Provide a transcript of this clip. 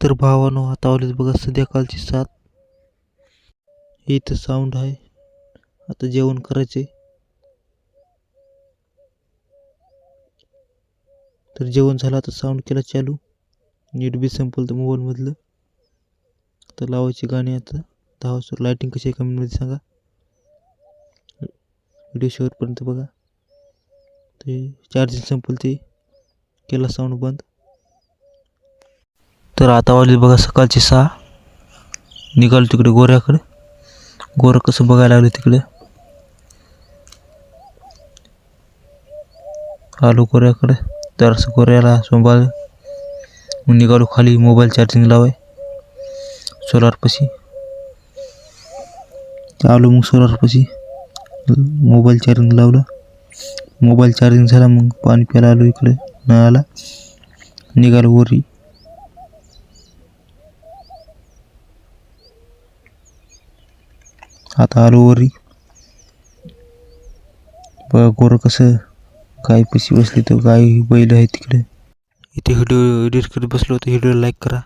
तर भावानो, आता आलीच बघा संध्याकाळची 7. इथं साऊंड आहे. आता जेवण करायचे. तर जेवण झालं, आता साऊंड केला चालू. नीट बी संपलं तर मोबाईलमधलं. तर लावायची गाणी आता 10 वाजता. लायटिंग कशी आहे कमेंटमध्ये सांगा. व्हिडिओ शेवटपर्यंत बघा. ते चार्जिंग संपलं, ते केला साऊंड बंद. तर आता वाजले बघा सकाळची 6. निघालो तिकडे गोऱ्याकडे. गोरं कसं बघायला लागलं तिकडे. आलो गोऱ्याकडे. जरासं गोऱ्याला सांभाळ. मग निघालो खाली मोबाईल चार्जिंग लावाय सोलारपाशी. आलो मग सोलारपाशी, मोबाईल चार्जिंग लावलं. मोबाईल चार्जिंग झाला, मग पाणी प्यायला आलो इकडे नळाला. निघालो वरी. आता आलो वरी. बघा गोरं कसं गाय पशी बसली. तर गाय बैल आहे तिकडे. इथे व्हिडिओ एडिट करत बसलो, तर व्हिडिओ लाईक करा.